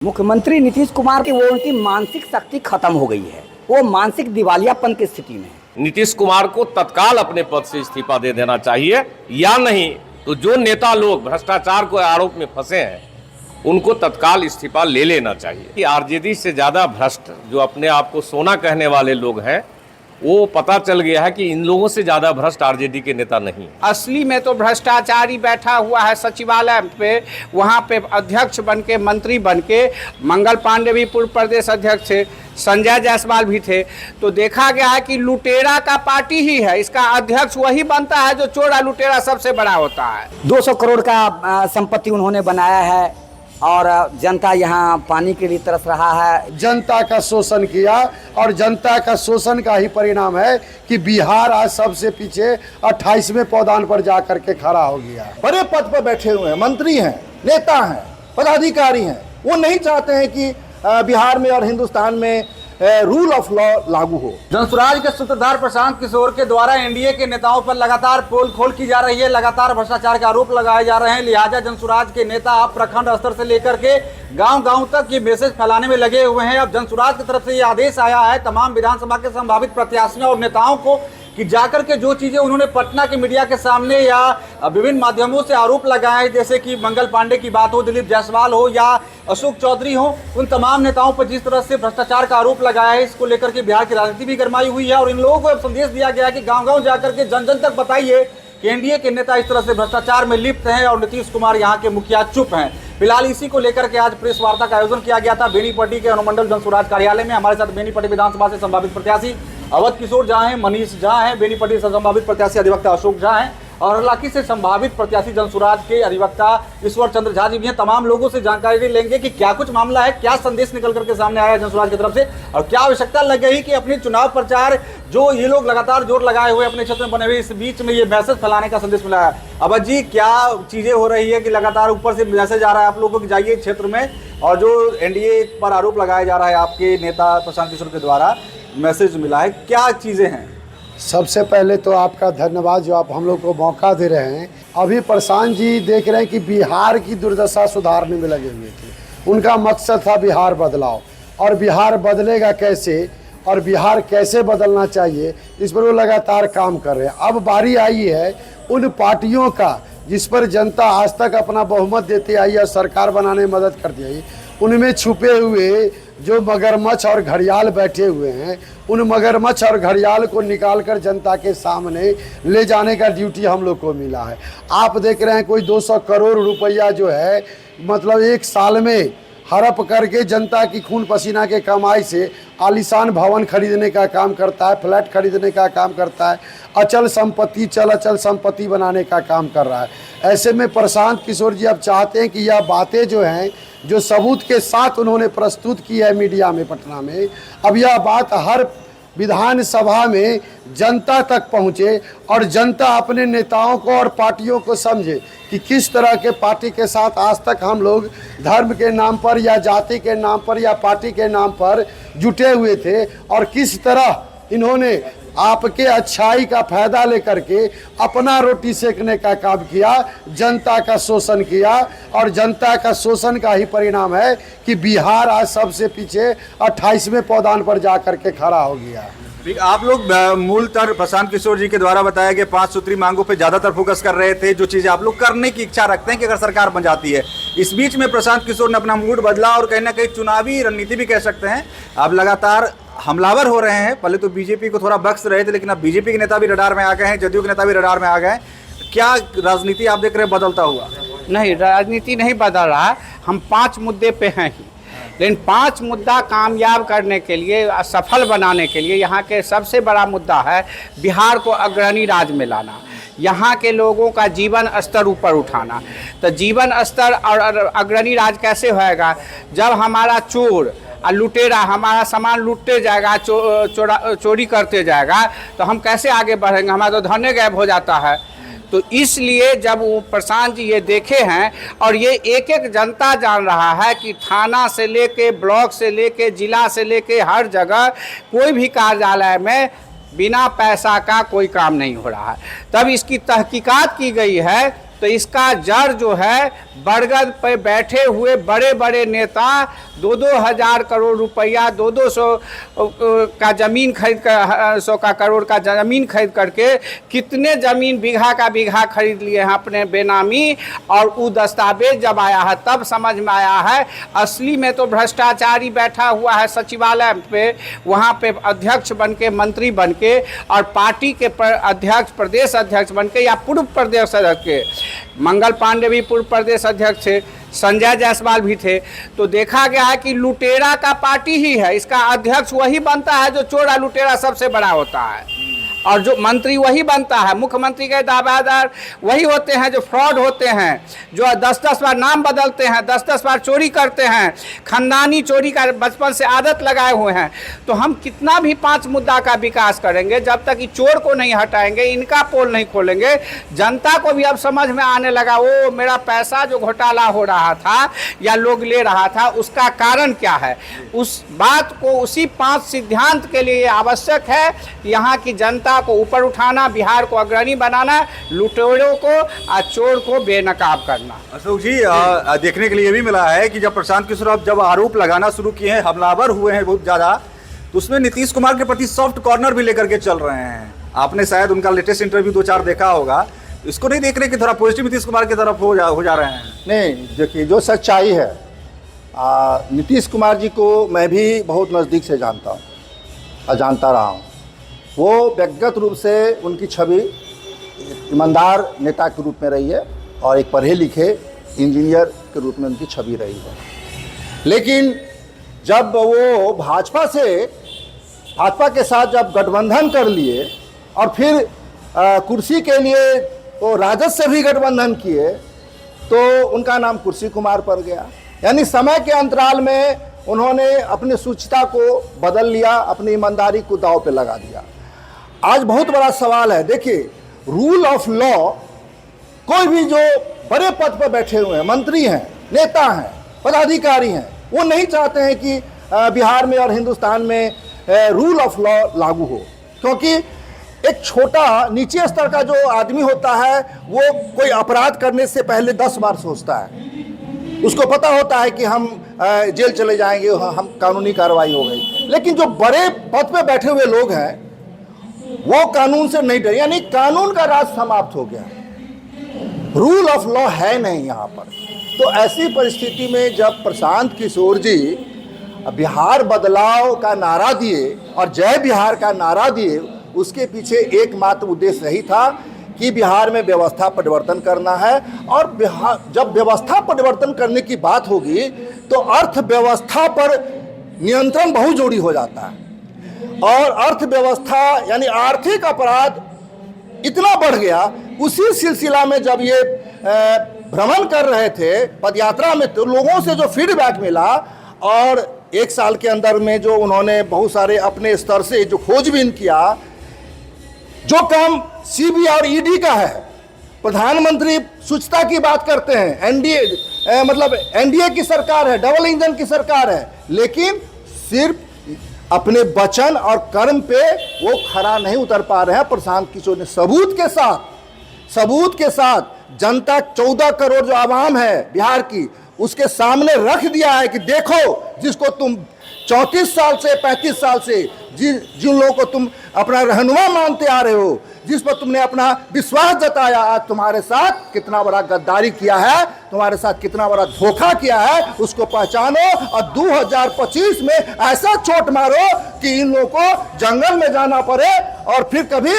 मुख्यमंत्री नीतीश कुमार की वो उनकी मानसिक शक्ति खत्म हो गई है। वो मानसिक दिवालियापन की स्थिति में है। नीतीश कुमार को तत्काल अपने पद से इस्तीफा दे देना चाहिए, या नहीं तो जो नेता लोग भ्रष्टाचार को आरोप में फंसे हैं उनको तत्काल इस्तीफा ले लेना चाहिए। कि आरजेडी से ज्यादा भ्रष्ट जो अपने आप को सोना कहने वाले लोग हैं, वो पता चल गया है कि इन लोगों से ज्यादा भ्रष्ट आरजेडी के नेता नहीं। असली में तो भ्रष्टाचारी बैठा हुआ है सचिवालय पे, वहाँ पे अध्यक्ष बन के, मंत्री बन के। मंगल पांडे भी पूर्व प्रदेश अध्यक्ष थे, संजय जायसवाल भी थे। तो देखा गया है कि लुटेरा का पार्टी ही है, इसका अध्यक्ष वही बनता है जो चोरा लुटेरा सबसे बड़ा होता है। 200 करोड़ का संपत्ति उन्होंने बनाया है और जनता यहाँ पानी के लिए तरस रहा है। जनता का शोषण किया और जनता का शोषण का ही परिणाम है कि बिहार आज सबसे पीछे 28वें पौधान पर जाकर के खड़ा हो गया। बड़े पद पर बैठे हुए हैं, मंत्री हैं, नेता हैं, पदाधिकारी हैं, वो नहीं चाहते हैं कि बिहार में और हिंदुस्तान में रूल ऑफ लॉ लागू हो। जनसुराज के सूत्रधार प्रशांत किशोर के द्वारा एनडीए के नेताओं पर लगातार पोल खोल की जा रही है, लगातार भ्रष्टाचार के आरोप लगाए जा रहे हैं। लिहाजा जनसुराज के नेता अब प्रखंड स्तर से लेकर के गांव-गांव तक ये मैसेज फैलाने में लगे हुए हैं। अब जनसुराज की तरफ से ये आदेश आया है तमाम विधानसभा के संभावित प्रत्याशियों और नेताओं को कि जाकर के जो चीजें उन्होंने पटना के मीडिया के सामने या विभिन्न माध्यमों से आरोप लगाए, जैसे कि मंगल पांडे की बात हो, दिलीप जायसवाल हो या अशोक चौधरी हो, उन तमाम नेताओं पर जिस तरह से भ्रष्टाचार का आरोप लगाया है, इसको लेकर के बिहार की राजनीति भी गरमाई हुई है। और इन लोगों को अब संदेश दिया गया है कि गाँव-गाँव जाकर के जन जन तक बताइए कि एनडीए के नेता इस तरह से भ्रष्टाचार में लिप्त हैं और नीतीश कुमार यहाँ के मुखिया चुप हैं। फिलहाल इसी को लेकर के आज प्रेस वार्ता का आयोजन किया गया था बेनीपट्टी के अनुमंडल जनसुराज कार्यालय में। हमारे साथ बेनीपट्टी विधानसभा से संभावित प्रत्याशी अवध किशोर झा हैं, मनीष झा हैं, बेनीपट्टी से संभावित प्रत्याशी अधिवक्ता अशोक झा हैं और हरलाखी से संभावित प्रत्याशी जनसुराज के अधिवक्ता ईश्वर चंद्र झा जी भी हैं। तमाम लोगों से जानकारी लेंगे कि क्या कुछ मामला है, क्या संदेश निकल करके सामने आया है जनसुराज की तरफ से और क्या आवश्यकता लग गई कि अपनी चुनाव प्रचार जो ये लोग लगातार जोर लगाए हुए अपने क्षेत्र में बने हुए, इस बीच में ये मैसेज फैलाने का संदेश मिला है। अवध जी, क्या चीजें हो रही है कि लगातार ऊपर से मैसेज आ रहा है आप लोगों को कि जाइए क्षेत्र में, और जो एनडीए पर आरोप लगाया जा रहा है आपके नेता प्रशांत किशोर के द्वारा मैसेज मिला है, क्या चीजें हैं? सबसे पहले तो आपका धन्यवाद जो आप हम लोग को मौका दे रहे हैं। अभी प्रशांत जी देख रहे हैं कि बिहार की दुर्दशा सुधारने में लगे हुए थे। उनका मकसद था बिहार बदलाव, और बिहार बदलेगा कैसे और बिहार कैसे बदलना चाहिए, इस पर वो लगातार काम कर रहे हैं। अब बारी आई है उन पार्टियों का जिस पर जनता आज तक अपना बहुमत देती आई और सरकार बनाने में मदद करती आई, उनमें छुपे हुए जो मगरमच्छ और घड़ियाल बैठे हुए हैं, उन मगरमच्छ और घड़ियाल को निकालकर जनता के सामने ले जाने का ड्यूटी हम लोग को मिला है। आप देख रहे हैं कोई 200 करोड़ रुपया जो है, मतलब एक साल में हड़प करके जनता की खून पसीना के कमाई से आलीशान भवन खरीदने का काम करता है, फ्लैट खरीदने का काम करता है, अचल संपत्ति चल अचल संपत्ति बनाने का काम कर रहा है। ऐसे में प्रशांत किशोर जी अब चाहते हैं कि यह बातें जो हैं, जो सबूत के साथ उन्होंने प्रस्तुत की है मीडिया में पटना में, अब यह बात हर विधानसभा में जनता तक पहुँचे और जनता अपने नेताओं को और पार्टियों को समझे कि किस तरह के पार्टी के साथ आज तक हम लोग धर्म के नाम पर या जाति के नाम पर या पार्टी के नाम पर जुटे हुए थे, और किस तरह इन्होंने आपके अच्छाई का फायदा लेकर के अपना रोटी सेकने का काम किया, जनता का शोषण किया और जनता का शोषण का ही परिणाम है कि बिहार आज सबसे पीछे 28वें पौधान पर जाकर के खड़ा हो गया। आप लोग मूलतः प्रशांत किशोर जी के द्वारा बताया गया 5 सूत्री मांगों पे ज्यादातर फोकस कर रहे थे, जो चीजें आप लोग करने की इच्छा रखते हैं कि अगर सरकार बन जाती है। इस बीच में प्रशांत किशोर ने अपना मूड बदला और कहीं ना कहीं चुनावी रणनीति भी कह सकते हैं, अब लगातार हमलावर हो रहे हैं। पहले तो बीजेपी को थोड़ा बख्श रहे थे, लेकिन अब बीजेपी के नेता भी रडार में आ गए हैं, जदयू के नेता भी रडार में आ गए। क्या राजनीति आप देख रहे हैं बदलता हुआ? नहीं, राजनीति नहीं बदल रहा। हम 5 मुद्दे पे हैं ही, लेकिन 5 मुद्दा कामयाब करने के लिए, सफल बनाने के लिए यहाँ के सबसे बड़ा मुद्दा है बिहार को अग्रणी राज्य में लाना, यहाँ के लोगों का जीवन स्तर ऊपर उठाना। तो जीवन स्तर और अग्रणी राज्य कैसे होएगा? जब हमारा चोर और लुटेरा हमारा सामान लूटते जाएगा, चोरी करते जाएगा, तो हम कैसे आगे बढ़ेंगे? हमारा तो धन गायब हो जाता है। तो इसलिए जब वो प्रशांत जी ये देखे हैं, और ये एक एक जनता जान रहा है कि थाना से लेके, ब्लॉक से लेके, जिला से लेके हर जगह कोई भी कार्यालय में बिना पैसा का कोई काम नहीं हो रहा है। तब इसकी तहकीकात की गई है तो इसका जड़ जो है बरगद पे बैठे हुए बड़े बड़े नेता 2-2 हजार करोड़ रुपया 200 का ज़मीन खरीद कर 100 का करोड़ का ज़मीन खरीद करके कितने ज़मीन बीघा का बीघा खरीद लिए हैं अपने बेनामी। और वो दस्तावेज जब आया है तब समझ में आया है असली में तो भ्रष्टाचारी बैठा हुआ है सचिवालय पे, वहाँ पे अध्यक्ष बन के, मंत्री बन के, और पार्टी के अध्यक्ष, प्रदेश अध्यक्ष बन के या पूर्व प्रदेश अध्यक्ष के, मंगल पांडे भी पूर्व प्रदेश अध्यक्ष थे, संजय जायसवाल भी थे। तो देखा गया है कि लुटेरा का पार्टी ही है, इसका अध्यक्ष वही बनता है जो चोर और लुटेरा सबसे बड़ा होता है, और जो मंत्री वही बनता है, मुख्यमंत्री के दावेदार वही होते हैं जो फ्रॉड होते हैं, जो 10-10 बार नाम बदलते हैं, 10-10 बार चोरी करते हैं, खानदानी चोरी का बचपन से आदत लगाए हुए हैं। तो हम कितना भी 5 मुद्दा का विकास करेंगे, जब तक कि चोर को नहीं हटाएंगे, इनका पोल नहीं खोलेंगे, जनता को भी अब समझ में आने लगा वो मेरा पैसा जो घोटाला हो रहा था या लोग ले रहा था उसका कारण क्या है। उस बात को, उसी 5 सिद्धांत के लिए आवश्यक है कि यहाँ की जनता को ऊपर उठाना, बिहार को अग्रणी बनाना, लुटेरों को और चोर को बेनकाब करना। अशोक जी, देखने के लिए ये भी मिला है कि जब प्रशांत किशोर जब आरोप लगाना शुरू किए हैं, हमलावर हुए हैं बहुत ज़्यादा, तो उसमें नीतीश कुमार के प्रति सॉफ्ट कॉर्नर भी लेकर के चल रहे हैं। आपने शायद उनका लेटेस्ट इंटरव्यू 2-4 देखा होगा, इसको नहीं देख रहे कि थोड़ा पॉजिटिव नीतीश कुमार की तरफ हो जा रहे हैं? नहीं, देखिए जो सच्चाई है, नीतीश कुमार जी को मैं भी बहुत नज़दीक से जानता हूँ और जानता रहा हूँ। वो व्यक्तिगत रूप से उनकी छवि ईमानदार नेता के रूप में रही है और एक पढ़े लिखे इंजीनियर के रूप में उनकी छवि रही है। लेकिन जब वो भाजपा के साथ जब गठबंधन कर लिए और फिर कुर्सी के लिए वो राजद से भी गठबंधन किए तो उनका नाम कुर्सी कुमार पड़ गया। यानी समय के अंतराल में उन्होंने अपनी शुचिता को बदल लिया, अपनी ईमानदारी को दांव पे लगा दिया। आज बहुत बड़ा सवाल है, देखिए रूल ऑफ लॉ, कोई भी जो बड़े पद पर बैठे हुए हैं, मंत्री हैं, नेता हैं, पदाधिकारी हैं, वो नहीं चाहते हैं कि बिहार में और हिंदुस्तान में रूल ऑफ लॉ लागू हो, क्योंकि एक छोटा नीचे स्तर का जो आदमी होता है वो कोई अपराध करने से पहले 10 बार सोचता है। उसको पता होता है कि हम जेल चले जाएंगे, हम कानूनी कार्रवाई हो गई। लेकिन जो बड़े पद पे बैठे हुए लोग हैं वो कानून से नहीं डरे, यानी कानून का राज समाप्त हो गया, रूल ऑफ लॉ है नहीं यहाँ पर। तो ऐसी परिस्थिति में जब प्रशांत किशोर जी बिहार बदलाव का नारा दिए और जय बिहार का नारा दिए, उसके पीछे एकमात्र उद्देश्य यही था कि बिहार में व्यवस्था परिवर्तन करना है। और बिहार जब व्यवस्था परिवर्तन करने की बात होगी तो अर्थव्यवस्था पर नियंत्रण बहुत जरूरी हो जाता है। और अर्थव्यवस्था यानी आर्थिक अपराध इतना बढ़ गया, उसी सिलसिला में जब ये भ्रमण कर रहे थे पदयात्रा में, तो लोगों से जो फीडबैक मिला और 1 साल के अंदर में जो उन्होंने बहुत सारे अपने स्तर से जो खोजबीन किया, जो काम सीबी और ईडी का है, प्रधानमंत्री शुचिता की बात करते हैं, एनडीए मतलब एनडीए की सरकार है, डबल इंजन की सरकार है, लेकिन सिर्फ अपने वचन और कर्म पे वो खरा नहीं उतर पा रहे हैं। प्रशांत किशोर ने सबूत के साथ जनता 14 करोड़ जो आवाम है बिहार की, उसके सामने रख दिया है कि देखो, जिसको तुम 34 साल से 35 साल से जिन लोगों को तुम अपना रहनुमा मानते आ रहे हो, जिस पर तुमने अपना विश्वास जताया, आज तुम्हारे साथ कितना बड़ा गद्दारी किया है, तुम्हारे साथ कितना बड़ा धोखा किया है, उसको पहचानो और 2025 में ऐसा चोट मारो कि इन लोगों को जंगल में जाना पड़े और फिर कभी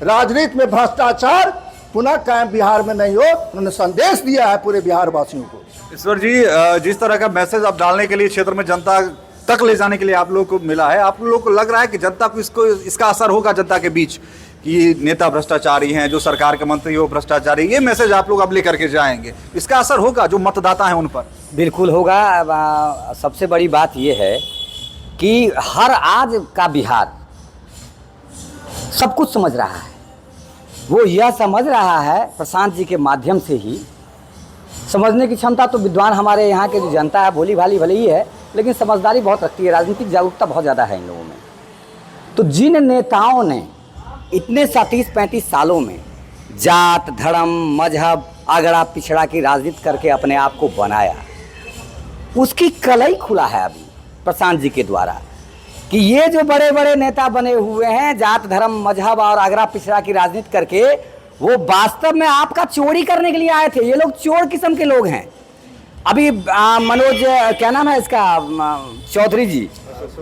राजनीति में भ्रष्टाचार पुनः कायम बिहार में नहीं हो। उन्होंने संदेश दिया है पूरे बिहार वासियों को। ईश्वर जी, जिस तरह का मैसेज आप डालने के लिए क्षेत्र में जनता तक ले जाने के लिए आप लोगों को मिला है, आप लोगों को लग रहा है कि जनता को इसका असर होगा जनता के बीच कि नेता भ्रष्टाचारी हैं, जो सरकार के मंत्री हो भ्रष्टाचारी, ये मैसेज आप लोग अब लेकर के जाएंगे, इसका असर होगा जो मतदाता हैं उन पर? बिल्कुल होगा। सबसे बड़ी बात यह है कि हर आज का बिहार सब कुछ समझ रहा है। वो यह समझ रहा है प्रशांत जी के माध्यम से ही। समझने की क्षमता तो विद्वान हमारे यहाँ के जो जनता है भोली भाली भले ही है, लेकिन समझदारी बहुत रखती है, राजनीतिक जागरूकता बहुत ज़्यादा है इन लोगों में। तो जिन नेताओं ने इतने 37-35 सालों में जात, धर्म, मजहब अगड़ा पिछड़ा की राजनीति करके अपने आप को बनाया, उसकी कलई खुला है अभी प्रशांत जी के द्वारा कि ये जो बड़े बड़े नेता बने हुए हैं जात धर्म मजहब और अगड़ा पिछड़ा की राजनीति करके, वो वास्तव में आपका चोरी करने के लिए आए थे। ये लोग चोर किस्म के लोग हैं। अभी मनोज क्या नाम है इसका, चौधरी जी,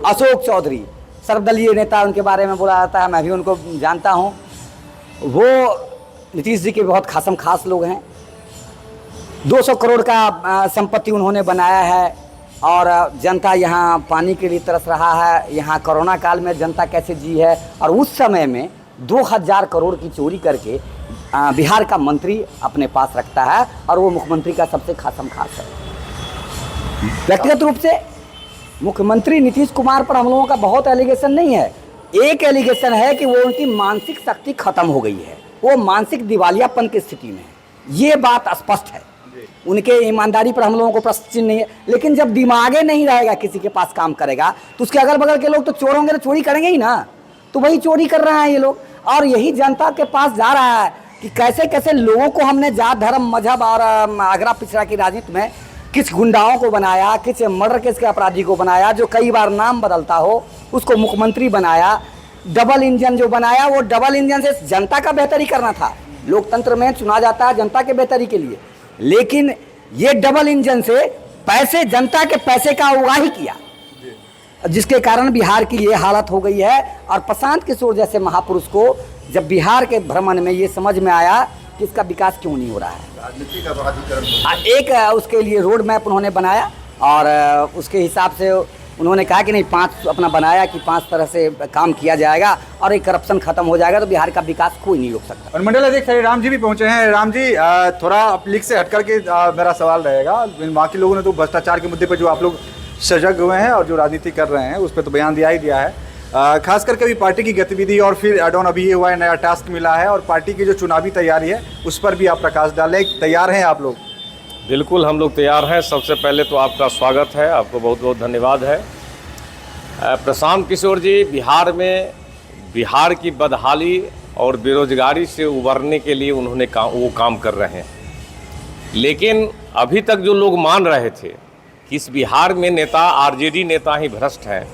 अशोक चौधरी, सर्वदलीय नेता, उनके बारे में बोला जाता है, मैं भी उनको जानता हूँ। वो नीतीश जी के बहुत खासम खास लोग हैं। 200 करोड़ का संपत्ति उन्होंने बनाया है और जनता यहाँ पानी के लिए तरस रहा है। यहाँ कोरोना काल में जनता कैसे जी है, और उस समय में 2000 करोड़ की चोरी करके बिहार का मंत्री अपने पास रखता है, और वो मुख्यमंत्री का सबसे खासम खास है। व्यक्तिगत रूप से मुख्यमंत्री नीतीश कुमार पर हम लोगों का बहुत एलिगेशन नहीं है। एक एलिगेशन है कि वो उनकी मानसिक शक्ति खत्म हो गई है, वो मानसिक दिवालियापन की स्थिति में है। ये बात स्पष्ट है। उनके ईमानदारी पर हम लोगों को प्रश्न चिन्ह नहीं है, लेकिन जब दिमागे नहीं रहेगा, किसी के पास काम करेगा, तो उसके अगल बगल के लोग तो चोर होंगे तो चोरी करेंगे ही ना। तो वही चोरी कर रहे हैं ये लोग, और यही जनता के पास जा रहा है कि कैसे कैसे लोगों को हमने जात धर्म मजहब और अगड़ा पिछड़ा की राजनीति में किस गुंडाओं को बनाया, किस मर्डर केस के अपराधी को बनाया, जो कई बार नाम बदलता हो, उसको मुख्यमंत्री बनाया। डबल इंजन जो बनाया, वो डबल इंजन से जनता का बेहतरी करना था। लोकतंत्र में चुना जाता है जनता के बेहतरी के लिए, लेकिन ये डबल इंजन से पैसे, जनता के पैसे का उगाही किया, जिसके कारण बिहार की ये हालत हो गई है। और प्रशांत किशोर जैसे महापुरुष को जब बिहार के भ्रमण में ये समझ में आया कि इसका विकास क्यों नहीं हो रहा है, राजनीति का प्राधिकरण एक उसके लिए रोड मैप उन्होंने बनाया, और उसके हिसाब से उन्होंने कहा कि नहीं, 5 अपना बनाया कि 5 तरह से काम किया जाएगा और एक करप्शन खत्म हो जाएगा, तो बिहार का विकास कोई नहीं रोक सकता। और मंडल अध्यक्ष राम जी भी पहुंचे हैं। राम जी, थोड़ा लीक से हट करके मेरा सवाल रहेगा। बाकी लोगों ने तो भ्रष्टाचार के मुद्दे पर जो आप लोग सजग हुए हैं और जो राजनीति कर रहे हैं उस पर तो बयान दिया ही दिया है। खास करके अभी पार्टी की गतिविधि और फिर एड ऑन अभी ये हुआ है, नया टास्क मिला है, और पार्टी की जो चुनावी तैयारी है उस पर भी आप प्रकाश डालें। तैयार हैं आप लोग? बिल्कुल, हम लोग तैयार हैं। सबसे पहले तो आपका स्वागत है, आपको बहुत बहुत धन्यवाद है। प्रशांत किशोर जी बिहार में बिहार की बदहाली और बेरोजगारी से उबरने के लिए उन्होंने वो काम कर रहे हैं। लेकिन अभी तक जो लोग मान रहे थे कि इस बिहार में नेता आरजेडी नेता ही भ्रष्ट हैं,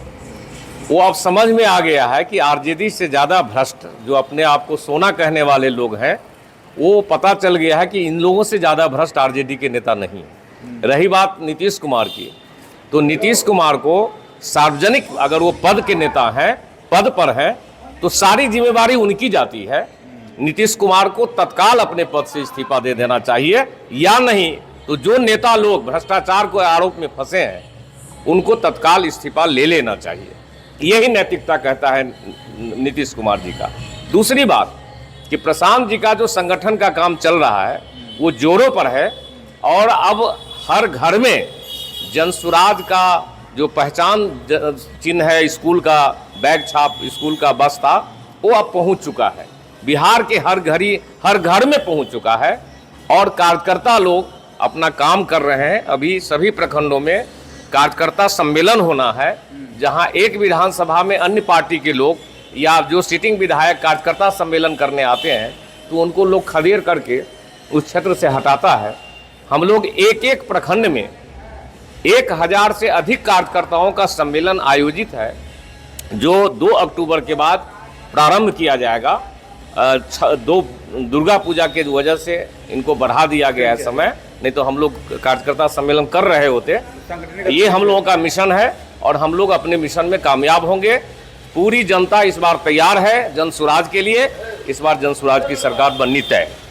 वो अब समझ में आ गया है कि आरजेडी से ज़्यादा भ्रष्ट जो अपने आप को सोना कहने वाले लोग हैं, वो पता चल गया है कि इन लोगों से ज़्यादा भ्रष्ट आरजेडी के नेता नहीं है। रही बात नीतीश कुमार की, तो नीतीश कुमार को सार्वजनिक, अगर वो पद के नेता हैं, पद पर हैं, तो सारी जिम्मेवारी उनकी जाती है। नीतीश कुमार को तत्काल अपने पद से इस्तीफा दे देना चाहिए, या नहीं तो जो नेता लोग भ्रष्टाचार को आरोप में फंसे हैं उनको तत्काल इस्तीफा ले लेना चाहिए। यही नैतिकता कहता है नीतीश कुमार जी का। दूसरी बात कि प्रशांत जी का जो संगठन का काम चल रहा है वो जोरों पर है, और अब हर घर में जनसुराज का जो पहचान चिन्ह है, स्कूल का बैग छाप, स्कूल का बस्ता, वो अब पहुंच चुका है। बिहार के हर घर में पहुंच चुका है, और कार्यकर्ता लोग अपना काम कर रहे हैं। अभी सभी प्रखंडों में कार्यकर्ता सम्मेलन होना है, जहां एक विधानसभा में अन्य पार्टी के लोग या जो सिटिंग विधायक कार्यकर्ता सम्मेलन करने आते हैं, तो उनको लोग खदेड़ करके उस क्षेत्र से हटाता है। हम लोग एक एक प्रखंड में 1000 से अधिक कार्यकर्ताओं का सम्मेलन आयोजित है, जो 2 अक्टूबर के बाद प्रारंभ किया जाएगा। 2 दुर्गा पूजा के वजह से इनको बढ़ा दिया गया है समय, नहीं तो हम लोग कार्यकर्ता सम्मेलन कर रहे होते। ये हम लोगों का मिशन है, और हम लोग अपने मिशन में कामयाब होंगे। पूरी जनता इस बार तैयार है जनसुराज के लिए। इस बार जनसुराज की सरकार बननी तय है।